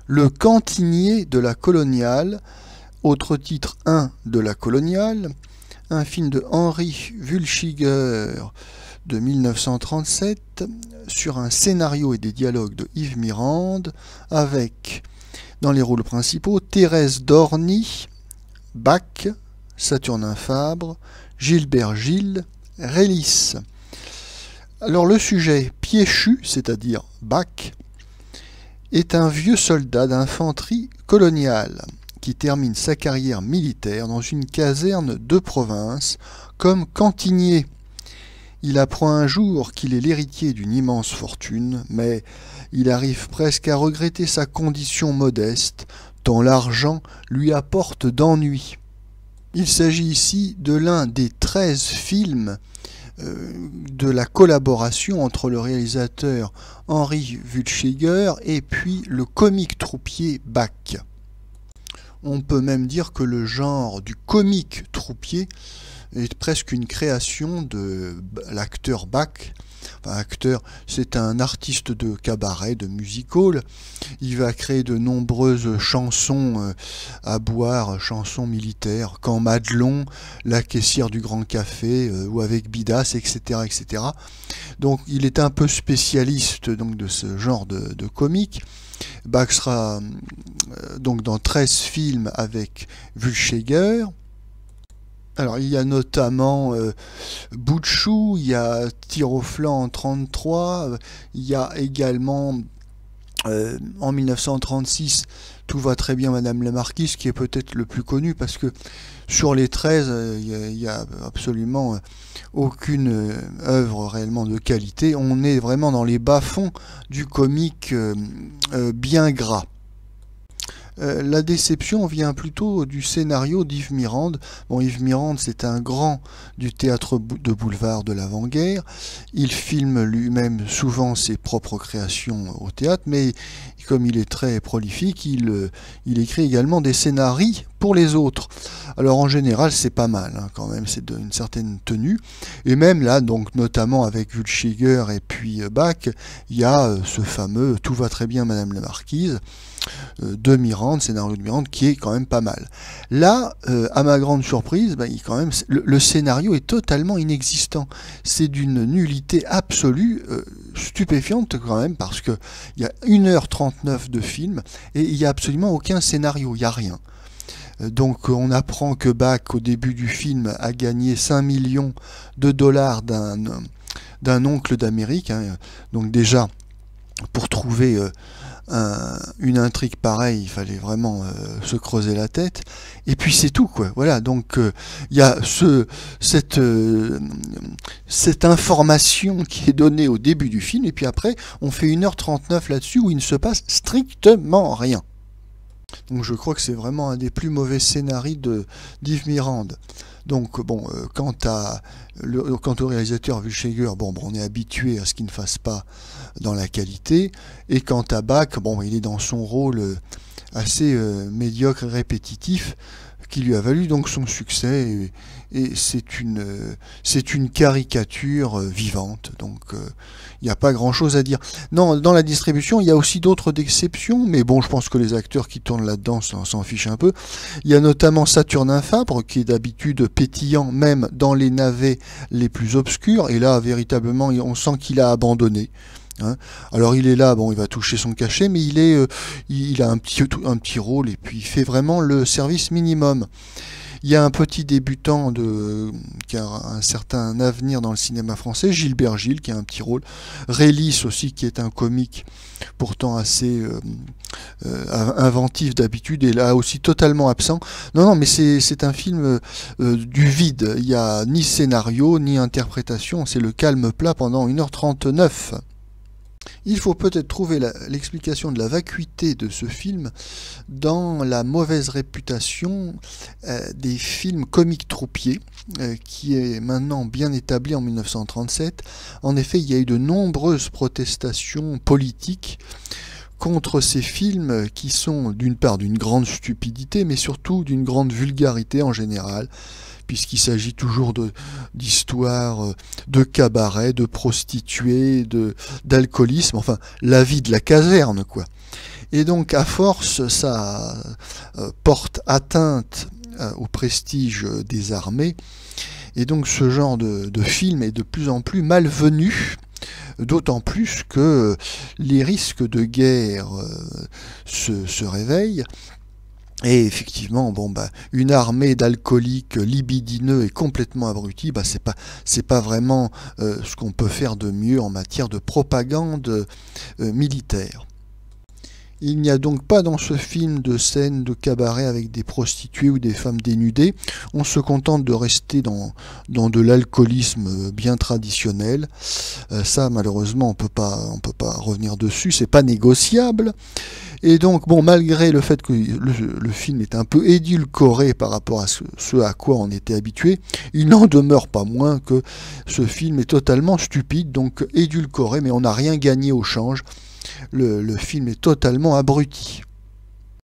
Le cantinier de la coloniale, autre titre 1 de la coloniale, un film de Henry Wulchiger de 1937 sur un scénario et des dialogues de Yves Mirande avec, dans les rôles principaux, Thérèse Dorny, Bach, Saturnin Fabre, Gilbert Gilles, Rélis. Alors le sujet Piéchu, c'est-à-dire Bach, est un vieux soldat d'infanterie coloniale qui termine sa carrière militaire dans une caserne de province comme cantinier. Il apprend un jour qu'il est l'héritier d'une immense fortune, mais il arrive presque à regretter sa condition modeste, tant l'argent lui apporte d'ennui. Il s'agit ici de l'un des 13 films de la collaboration entre le réalisateur Henry Wulchiger et puis le comique troupier Bach. On peut même dire que le genre du comique troupier est presque une création de l'acteur Bach. Enfin, acteur, c'est un artiste de cabaret, de music-hall. Il va créer de nombreuses chansons à boire, chansons militaires, quand Madelon, la caissière du Grand Café, ou avec Bidas, etc., etc. Donc, il est un peu spécialiste donc, de ce genre de comique. Bach sera donc dans 13 films avec Wulchiger. Alors, il y a notamment Boutchou, il y a Tir au flanc en 1933, il y a également en 1936 Tout va très bien Madame la Marquise, qui est peut-être le plus connu parce que sur les 13, il n'y a absolument aucune œuvre réellement de qualité. On est vraiment dans les bas-fonds du comique bien gras. La déception vient plutôt du scénario d'Yves Mirande. Bon, Yves Mirande, c'est un grand du théâtre de boulevard de l'avant-guerre. Il filme lui-même souvent ses propres créations au théâtre, mais comme il est très prolifique, il écrit également des scénarios pour les autres. Alors en général, c'est pas mal, hein, quand même, c'est d'une certaine tenue. Et même là, donc notamment avec Wulchiger et puis Bach, il y a ce fameux Tout va très bien Madame la Marquise de Mirande, scénario de Mirande, qui est quand même pas mal. Là, à ma grande surprise, quand même, le scénario est totalement inexistant. C'est d'une nullité absolue, stupéfiante quand même, parce qu'il y a 1h39 de film, et il n'y a absolument aucun scénario, il n'y a rien. Donc on apprend que Bach, au début du film, a gagné 5 millions de dollars d'un oncle d'Amérique. Hein. Donc déjà, pour trouver une intrigue pareille, il fallait vraiment se creuser la tête. Et puis c'est tout, quoi. Voilà, donc il y a cette information qui est donnée au début du film, et puis après, on fait 1h39 là-dessus où il ne se passe strictement rien. Donc je crois que c'est vraiment un des plus mauvais scénarios d'Yves Mirande. Donc bon, quant au réalisateur Wulchiger, bon, on est habitué à ce qu'il ne fasse pas dans la qualité. Et quant à Bach, bon, il est dans son rôle assez médiocre et répétitif, qui lui a valu donc son succès. Et c'est une caricature vivante. Donc il n'y a pas grand-chose à dire. Non, dans la distribution, il y a aussi d'autres exceptions, mais bon, je pense que les acteurs qui tournent là-dedans s'en fichent un peu. Il y a notamment Saturnin Fabre, qui est d'habitude pétillant, même dans les navets les plus obscurs, et là, véritablement, on sent qu'il a abandonné. Hein. Alors il est là, bon, il va toucher son cachet, mais il a un petit rôle, et puis il fait vraiment le service minimum. Il y a un petit débutant qui a un certain avenir dans le cinéma français, Gilbert Gilles, qui a un petit rôle. Rélis aussi, qui est un comique pourtant assez inventif d'habitude, et là aussi totalement absent. Non, mais c'est un film du vide. Il n'y a ni scénario, ni interprétation. C'est le calme plat pendant 1h39. Il faut peut-être trouver l'explication de la vacuité de ce film dans la mauvaise réputation des films comiques troupiers, qui est maintenant bien établi en 1937. En effet, il y a eu de nombreuses protestations politiques contre ces films qui sont d'une part d'une grande stupidité, mais surtout d'une grande vulgarité en général, puisqu'il s'agit toujours d'histoires de cabaret, de prostituées, d'alcoolisme, enfin la vie de la caserne, quoi. Et donc à force, ça porte atteinte au prestige des armées, et donc ce genre de film est de plus en plus malvenu, d'autant plus que les risques de guerre se réveillent. Et effectivement, une armée d'alcooliques libidineux et complètement abrutis, c'est pas vraiment ce qu'on peut faire de mieux en matière de propagande militaire. Il n'y a donc pas dans ce film de scènes de cabaret avec des prostituées ou des femmes dénudées. On se contente de rester dans de l'alcoolisme bien traditionnel. Ça, malheureusement, on peut pas revenir dessus. C'est pas négociable. Et donc, malgré le fait que le film est un peu édulcoré par rapport à ce à quoi on était habitué, il n'en demeure pas moins que ce film est totalement stupide, donc édulcoré, mais on n'a rien gagné au change. Le film est totalement abruti.